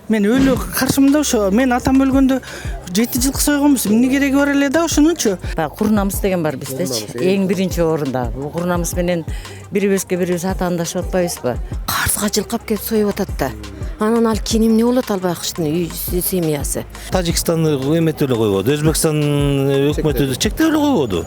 Мен өлү каршымда ошо мен атам өлгөндө 7 жылкы сойгонбуз. Эмне кереги бар эле да ошонунчу. Кур намыс деген бар биздечи. Эң биринчи орунда. Бул кур намыс менен бирибизге бирибиз атаандашып атпайбызбы? Карсыга жылкап келип союп атат да. Анан ал кийин эмне болот ал байкуштун үй семьясы? Тажикстанды эметип эле койбоду. Өзбекстан өкмөтү чектеп эле койбоду.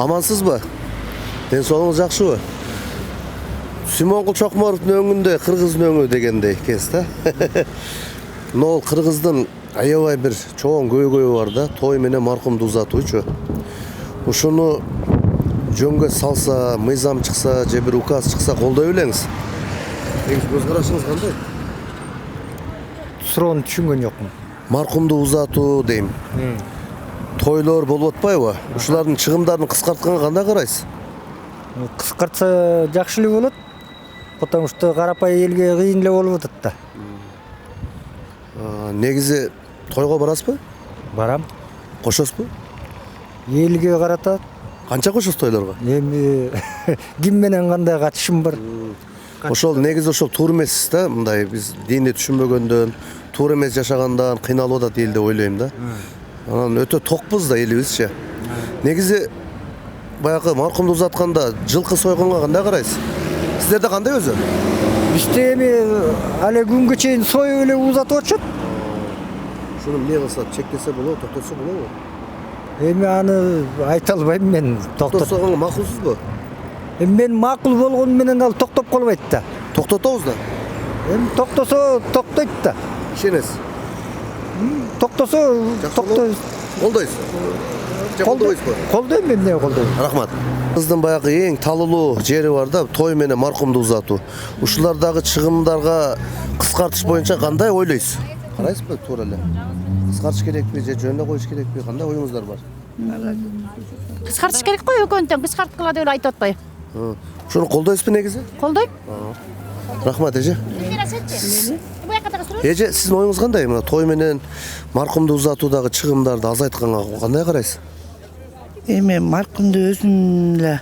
Амансызбы? Ден соолугуңуз жакшыбы? Сүймөнгүл Чокморовдун өңүндө кыргыздын өңү дегендей экенсиз да. Мына кыргыздын аябай бир чоң көйгөйү бар да, той менен маркумду узатуучу. Ушуну жөнгө салса, мыйзам чыкса, же бир указ чыкса колдой белеңиз. Көз карашыңыз кандай? Суроону түшүнгөн жокмун. Маркумду узатуу дейм. Тойлор болуп атпайбы? Ушулардын чыгымдарын кыскартканга кандай карайсыз? Кыскартса жакшы эле болот. Потому что карапай элге кыйын эле болуп атат да. Негизи тойго барасызбы? Барам. Кошосузбу? Элге карата Канча кошосуз тойлорго? эми ким менен кандай катышым бар? Ошол негизи ошол туура эмес да, мындай биз динди түшүнбөгөндөн, туура эмес жашагандан кыйналып атат эл деп ойлойм да. Анан өтө токпуз да элибизчи. Негизи баягы маркумду узатканда жылкы сойгонго кандай карайсыз? Сиздерде кандай өзү? Бизде эми але күнгө чейин союп эле узатып атышат. Шуну эмне кылса, чектесе болобу, токтотсо болобу? Эми аны айта албайм мен. Токтотсо макулсузбу? Эми мен макул болгону менен ал токтоп калбайт да. Токтотобуз да. Эми токтосо токтойт да. Ишенесиз? Токтосо токтойт. Колдойсуз? Же колдобойсузбу? Колдойм, эмне колдойм. Рахмат. Кыздын баягы эң талылуу жери бар да, той менен маркумду узатуу. Ушулардагы чыгымдарга кыскартыш боюнча кандай ойлойсуз? Карайсызбы туура эле? Кыскартыш керекпи же жөн эле коюш керекпи? Кандай оюңуздар бар? Кыскартыш керек кой, өкөнтөн кыскарткыла деп айтып атпайбы? Ушуну колдойсузбу негизи? Колдойм. Рахмат эже. Эже, сиздин оюңуз кандай? Мына той менен маркумду узатуудагы чыгымдарды азайтканга кандай карайсыз? Эми маркумду өзүн эле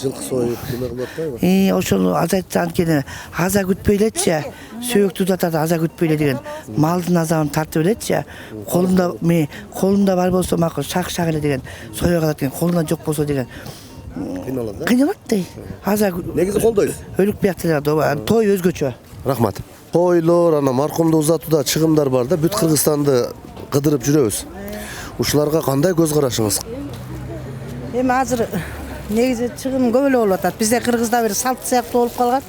Жылкы союп, неме кылып атпайбы? ошол азайтса анткени аза күтпөй элечи. Сөөктү узатат аза күтпөй эле деген. Малдын азабын тартып элечи. Колунда бар болсо макул шак эле деген. Союп калат экен, колунда жок болсо деген. Кыйналат да? Кыйналат да. Аза Негизи колдойсуз? өлүк биякта той өзгөчө. Рахмат. Тойлор, ана маркумду узатууда чыгымдар бар да, бүт Кыргызстанды кыдырып жүрөбүз. Ушуларга кандай көз карашыңыз? Эми азыр негизи чыгым көп эле болуп атат. Бизде Кыргызда бир салт сыяктуу болуп калган.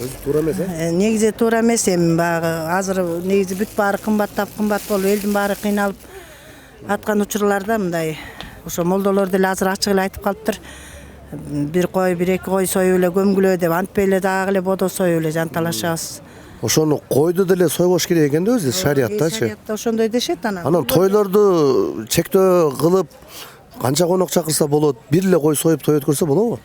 Өзү туура эмес, Негизи туура эмес эми баягы азыр негизи бүт баары кымбат болуп, элдин баары кыйналып аткан учурларда мындай ошо молдолор деле азыр ачык эле айтып калыптыр. Бир кой, бир эки кой союп эле көмгүлө деп, антпей эле дагы эле бодо союп эле жанталашабыз. Ошону койду деле сойбош керек экен да өзү шариаттачы. Шариатта ошондой дешет анан. Анан тойлорду чектөө кылып канча конок чакырса болот, бир эле кой союп той өткөрсө болобу?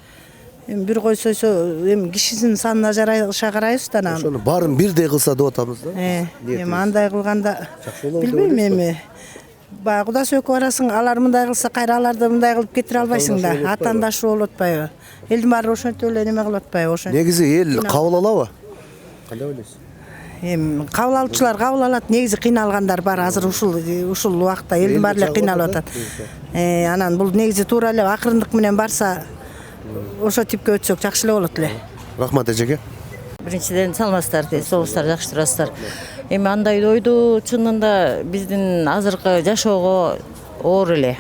Эми бир кой сойсо эми кишинин санына жараша карайбыз да анан. Ошону баарын бирдей кылса деп атабыз да. Эми андай кылганда болот деп билбейм эми. Баягы Куда сөккө барасың, алар мындай кылса, кайра аларды мындай кылып кетире албайсың да. Атаандашуу болуп атпайбы? Элдин баары ошентип эле неме кылып атпайбы? Ошентип. Негизи эл кабыл алабы? Кандай ойлойсуз? Эми кабыл алуучулар кабыл алат. Негизи кыйналгандар бар. Азыр ушул убакта элдин баары эле кыйналып атат. Анан бул негизи туура эле акырындык менен барса, ошо типке өтсөк жакшы эле болот эле. Рахмат эжеге. Биринчиден саламатсыздар, соолугуңуздар жакшы турасыздар. Эми андай дойду чынында биздин азыркы жашоого оор эле.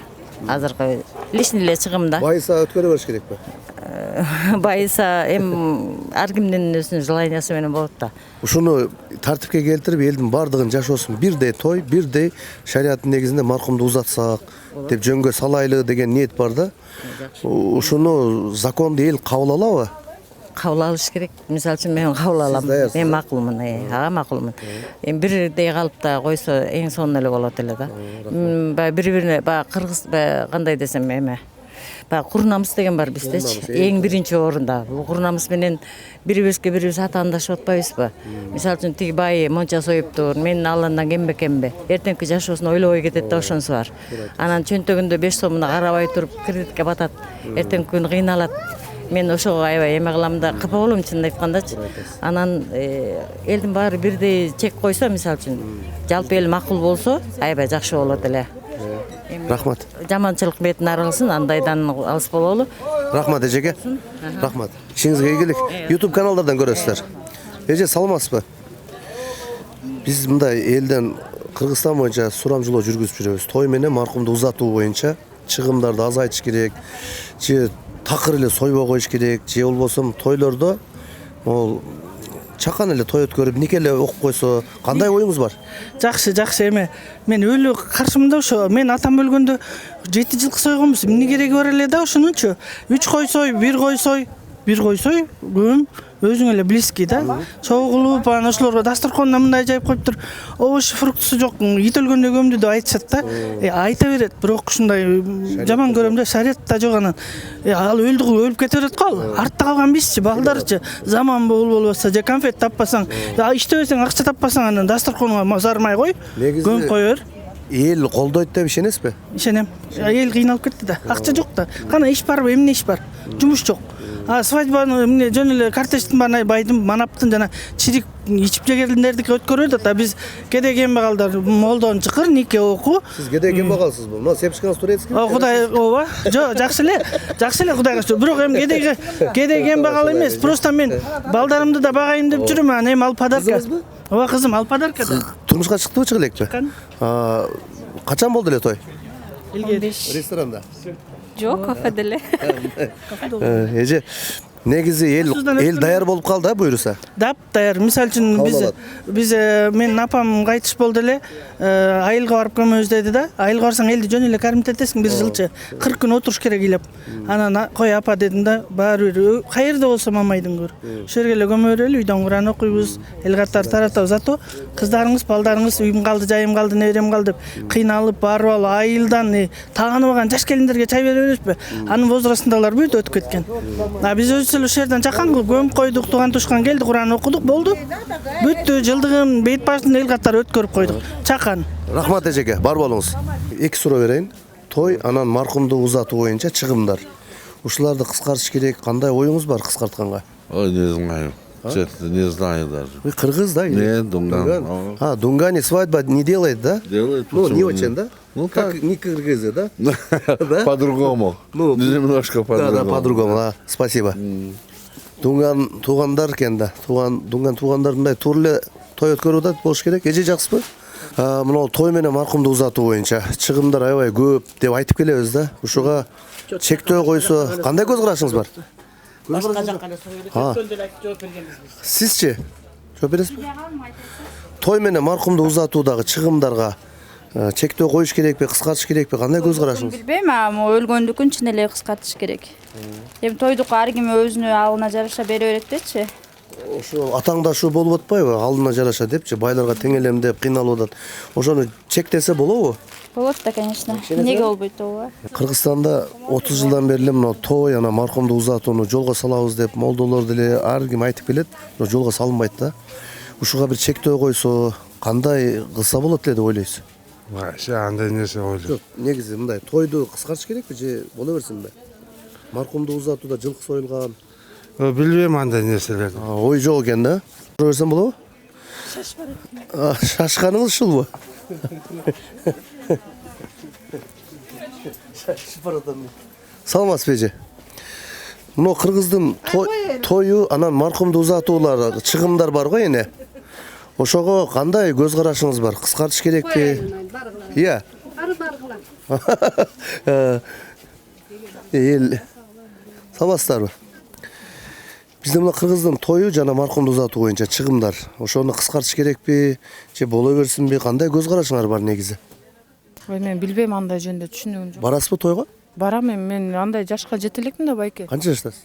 Азыркы лишний эле чыгымда. Байыса өткөрө бериш керекпи? Байыса ар кимдин өзүнүн желаниясы менен болот да. Ушуну тартипке келтирип элдин баардыгын жашоосун бирдей той, бирдей шариаттын негизинде маркумду узатсак деп жөнгө салайлы деген ниет бар да. Ушуну законду эл кабыл алабы? Кабыл алыш керек. Мисалы үчүн мен кабыл алам. Мен макулмун, макулмун. Бирдей калып да койсо эң сонун эле болот эле да. Бири-бирине кыргыз кандай десем Баягы кур намыс деген бар биздечи. Эң биринчи орунда. Бул кур намыс менен бирибизге бирибиз атаандашып атпайбызбы? Мисалы үчүн тиги бай монча союптур, менин аландан кембе кембе. Эртеңки жашоосун ойлобой кетет да ошонусу бар. Анан чөнтөгүндө 5 сомуна карабай туруп кредитке батат. Эртеңки күнү кыйналат. Мен ошого аябай эме кылам да капа болом чынын айткандачы. Анан элдин баары бирдей чек койсо, мисалы үчүн, жалпы эл макул болсо, аябай жакшы болот эле. Рахмат. Жаманчылык бетин арылсын, андайдан алыс бололу. Рахмат эжеге. Рахмат. Ишиңизге ийгилик. YouTube каналдардан көрөсүздөр. Эже саламатсызбы? Биз мындай элден Кыргызстан боюнча сурамжылоо жүргүзүп жүрөбүз. Той менен маркумду узатуу боюнча чыгымдарды азайтыш керек, же такыр эле сойбой коюш керек, же болбосо тойлордо могул чакан эле той өткөрүп, нике эле окуп койсо, кандай оюңуз бар? Жакшы эме. Мен өлү каршымда ошо. Мен атам өлгөндө 7 жылкы сойгонбуз. Эмне кереги бар эле да ошонунчу. 3 кой сой, 1 кой сой, 1 кой сой, көм өзүң эле близкий да. Чогулуп, анан ошолорго дасторконуна мындай жайып коюптур. Овощ, фруктусу жок, ит өлгөндө көмдү деп айтышат да. Айта берет, бирок ушундай жаман көрөм да, шарият да жок анан. Ал өлдү, өлүп кете берет го ал. Артта калган бизчи, балдарчы. Заман болбосо, же конфет таппасаң, иштебесең, акча таппасаң, анан дасторконуңа зармай кой, көмүп кое бер. Эл колдойт деп ишенесизби? Ишенем. Эл кыйналып кетти да. Акча жок да. Кана иш барбы, эмне иш бар? Жумуш жок. Свадьбаны эмне жөн эле картештин баана байдын, манаптын жана чирик ичип жегендердики өткөрөт да. Биз кеде кембагалдар молдон чыкыр, нике оку. Сиз кеде кембагалсыз бу? Мына сепчикаңыз турецкий. Кудай, ооба. Жок, жакшы эле Кудайга шүкүр. Бирок эми кеде кембагал эмес. Просто мен балдарымды да багайын деп жүрөм, анан эми ал подарка. Ооба, кызым, ал подарка да. Турмушка чыктыбы, чыга элекпи? Качан болду эле той? 15. Ресторанда. Жок, кафеде эле. Эже, негизи эл даяр болуп калды, буйруса. Дап даяр. Мисалы үчүн биз менин апам кайтыш болду эле, айылга барып көмөбүз деди да. Айылга барсаң элди жөн эле кармит этесиң, бир жылчы 40 күн отуруш керек ыйлап. Анан кой апа дедим да, баары бир кайерде болсо мамайдын көр. Ошол жерге эле көмө берели, үйдөн Куран окуйбуз, эл катары таратабыз. Зато кыздарыңыз, балдарыңыз үйүм калды, жайым калды, неберем калды деп кыйналып барып алып айылдан тааныбаган жаш келиндерге чай бере беребизби? Анын возрастындагылар бүт өтүп кеткен. Биз өзүбүз эле ошол жерден жакан кылып көмүп койдук, туган тушкан келди, Куран окудук, болду. Бүттү, жылдыгын, бейт башын эл катары өткөрүп койдук. Чакан. Рахмат эжеге, бар болуңуз. Эки суроо берейин. Той анан маркумду узатуу боюнча чыгымдар. Ушуларды кыскартыш керек, кандай оюңуз бар кыскартканга? Ой, не знаю. Честно, не знаю даже. Вы кыргыз, да? Нет, дунган. Дунгане свадьба не делает, да? Делает. Ну, не почему очень, нет? да? Ну, как так. не кыргызы, да? По-другому. Ну, немножко по-другому. Да, по-другому, да. Спасибо. Дунган туугандар экен да. Дунган туугандарындай турле той өткөрүү да болуш керек. Эже жакшысызбы? Мына той менен маркумду узатуу боюнча чыгымдар аябай көп деп айтып келебиз да. Ушуга чектөө койсо кандай көз карашыңыз бар? Башка жакка эле жооп бергенбиз. Сизчи? Жооп бересизби? Той менен маркумду узатуудагы чыгымдарга чектөө коюш керекпи, кыскартыш керекпи? Кандай көз карашыңыз? Билбейм, өлгөндүкүн чын эле кыскартыш керек. Эми тойдук ар ким өзүнүн алына жараша бере берет дечи. Ошо атаңдашуу болуп атпайбы? Алдына жараша депчи, байларга тең элем деп кыйналып атат. Ошону чектесе болобу? Болот да, конечно. Эмнеге болбойт ооба? Кыргызстанда 30 жылдан бери эле мына той анан маркумду узатууну жолго салабыз деп молдолор деле ар ким айтып келет, бирок жолго салынбайт да. Ушуга бир чектөө койсо кандай кылса болот эле деп ойлойсуз? Вообще андай нерсе ойлойм. Жок, негизи мындай тойду кыскартыш керекпи же боло берсинби? Маркумду узатууда жылкы союлган. Билбейм андай нерселерди. Ой жок экен да. Боло берсем болобу? Шашканыңыз ушулбу? Саламатсызбы эже? Мына кыргыздын тою анан маркумду узатуулар чыгымдар бар го эне. Ошого кандай көз карашыңыз бар? Кыскартыш керекпи? Ия. Эл саламатсыздарбы? Бизде мына кыргыздын тою жана маркумду узатуу боюнча чыгымдар. Ошону кыскартыш керекпи же боло берсинби? Кандай көз карашыңар бар негизи? Ой, мен билбейм андай жөнүндө, түшүнүгүм жок. Барасызбы тойго? Барам эми, мен андай жашка жете элекмин да байке. Канча жаштасыз?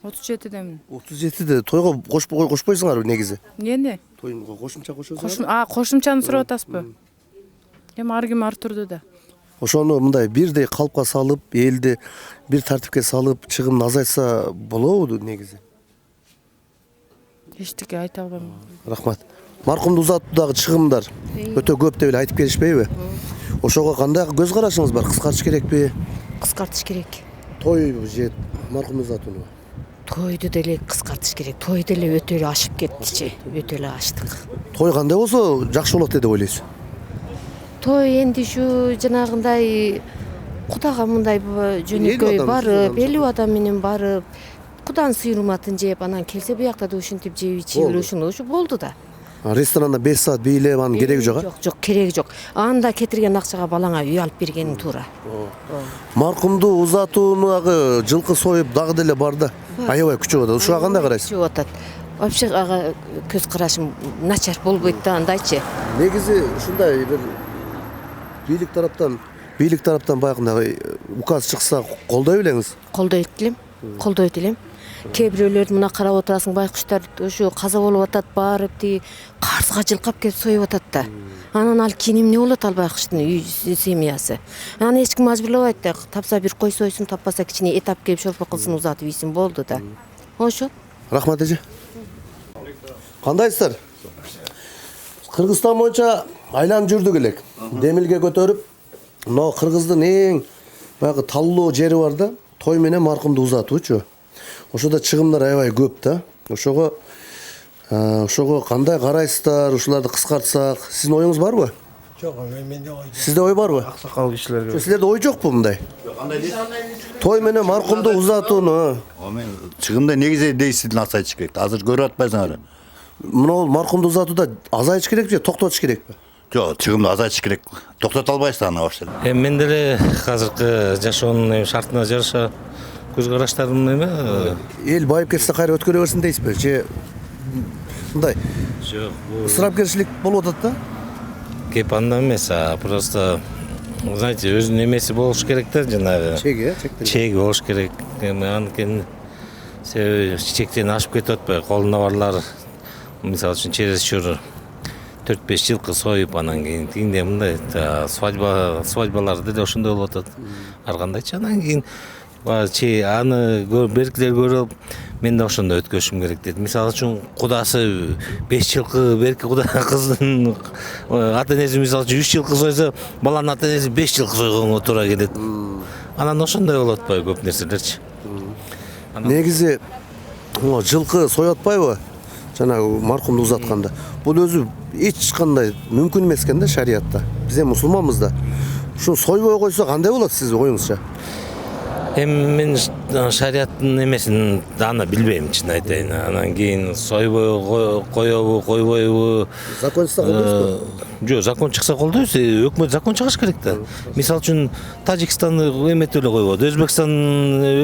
37-демин. 37-де тойго кошпойсуңарбы негизи? Эмне? Тойго кошумча кошосуңарбы? Кошумчаны сурап атасызбы? Эми ар ким ар түрдүү да. ошону мындай бирдей калпка салып, элди бир тартипке салып, чыгымды азайтса болобу негизи? Эчтеке айта албайм. Рахмат. Маркумду узатуудагы чыгымдар өтө көп деп эле айтып беришпейби? Ошого кандай көз карашыңыз бар? Кыскартыш керекпи? Кыскартыш керек. Той же маркумду узатууну? Тойду деле кыскартыш керек. Той деле өтө эле ашып кеттичи. Өтө эле аштык. Той кандай болсо жакшы болот деп ойлойсуз? Той энди ушу жанагындай Кудага мындай жөнөкөй барып, элүү адам менен барып, Куданын сыйырматын жеп, анан келсе биякта да ушинтип жеп ичип эле ушу болду да. Ресторанда 5 саат бийлеп анын кереги жок, а? Жок, кереги жок. Анда кетирген акчага балаңа үй алып бергениң туура. Маркумду узатуунагы жылкы союп дагы деле бар да. Аябай күчүп атат. Ушуга кандай карайсыз? Күчүп атат. Вообще ага көз карашым начар болбойт да андайчы. Негизи ушундай бир бийлик тараптан баягындай указ чыкса колдой белеңиз? Колдойт элем. Кээ бирөөлөр мына карап отурасың, байкуштар ушу каза болуп атат, барып тиги карсыга жылкап келип союп атат да. Анан ал кийин эмне болот ал байкуштун үй семьясы. Аны эч ким мажбурлабайт да. Тапса бир кой сойсун, таппаса кичине эт алып келип шорпо кылсын, узатып ийсин болду да. Ошо. Рахмат эже. Кандайсыздар? Кыргызстан боюнча айланып жүрдүк элек. Демилге көтөрүп, мына кыргыздын эң баягы таллуу жери бар да, той менен маркумду узатуучу. Ошода чыгымдар аябай көп да. Ошого кандай карайсыздар? Ушуларды кыскартсак, сиздин оюңуз барбы? Жок, менде ой. Сизде ой барбы? Аксакал кишилерге. Силерде ой жокпу мындай? Той менен маркумду узатууну. Чыгымда негизи дейсиздин азайтыш керек. Азыр көрүп атпайсыңар. Мына маркумду узатууда азайтыш керекпи же токтотуш керекпи? Жок, чыгымды азайтыш керек. Токтото албайсыз аны вообще. Мен деле азыркы жашоонун шартына жараша көз караштарым эме? Эл байып кетсе кайра өткөрө берсин дейсизби? Же мындай? Жок, ысырапкерчилик болуп атат да? кеп анда эмес, просто знаете, өзүнүн эмеси болуш керек да, жанагы. Чеги болуш керек. Анткени себеби чектен ашып кетип атпайбы? Колунда барлар мисалы үчүн чересчур 4-5 жылкы союп, анан кийин тигиндей мындай свадьбалар деле ошондой болуп атат. Ар кандайчы анан кийин аны беркилер көрүп, мен да ошондой өткөрүшүм керек дейт. Мисалы үчүн кудасы 5 жылкы берки куда кыздын ата энеси мисалы үчүн 3 жылкы сойсо, баланын ата энеси 5 жылкы сойгонго туура келет. Анан ошондой болуп атпайбы көп нерселерчи. Негизи жылкы союп атпайбы? Жанагы маркумду узатканда. Бул өзү эч кандай мүмкүн эмес экен да шариятта. Биз эми мусулманбыз да. Ушуну сойбой койсо кандай болот сиздин оюңузча? Мен шариаттын эмесин аны билбейм, чын айтайын. Анан кийин сойбой коебу, койбойбу. Закон чыкса колдойсузбу? Жок, закон чыкса колдойбуз. Өкмөт закон чыгарыш керек да. Мисалы үчүн Тажикстанды эметип эле койбоду, Өзбекстан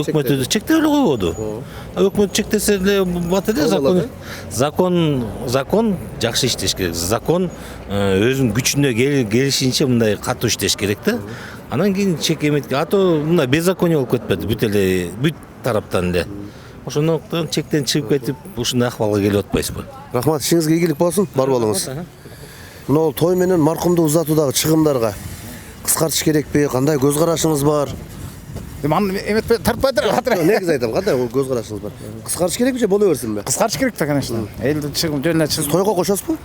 өкмөтү чектеп эле койбоду. Өкмөт чектесе эле бат эле закон жакшы иштеш керек. Закон өзүнүн күчүнө келишинче мындай катуу иштеш керек да. Анан кийин чек эметке, а то мына беззаконие болуп кетпеди бүт тараптан эле. Ошондуктан чектен чыгып кетип, ушундай акыбалга келип атпайсызбы? Рахмат, ишиңизге ийгилик болсун, бар болуңуз. Мына той менен маркумду узатуудагы чыгымдарга кыскартыш керекпи? Кандай көз карашыңыз бар? Эметпей тартпайдыр. Негизи айтам, кандай көз карашыңыз бар? Кыскартыш керекпи же боло берсинби? Кыскартыш керек да, конечно. Элдин чыгым жөнүнө чыгым. Тойго кошосузбу?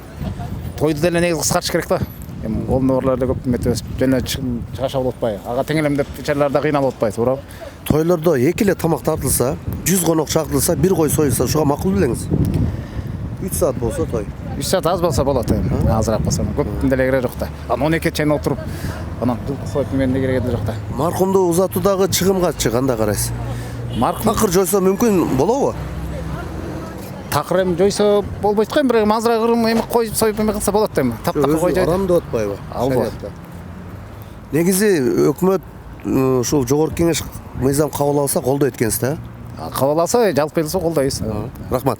Тойду деле негизи кыскартыш керек да. Эми колунда барларда көп эметебиз. Жөнүнө чыгым чыгаша болуп атпайбы? Ага теңелемдеп ичерлерде кыйналып атпайбы, туурабы? Тойлордо 2 эле тамак тартылса, 100 конок чакыртылса, 1 кой союлса, ушуга макул белеңиз. 3 саат болсо той. 3 саат аз болсо болот эми. Азыраак болсо. Көптүн деле кереги жок да. Анан 12 чейин отуруп, анан жылкы союп менде кереги жок да. Маркумду узатуудагы чыгымгачы кандай карайсыз? Маркум такыр жойсо мүмкүн болобу? Такыр эми жойсо болбойт го, бирок азыраак эми кой союп эме кылса болот эми. Таптакыр кой жойду. Арам деп атпайбы? Шариятта. Негизи өкмөт ушул жогорку кеңеш мыйзам кабыл алса колдойт экенсиз да? Кабыл алса, жалпы элсе колдойбуз. Рахмат.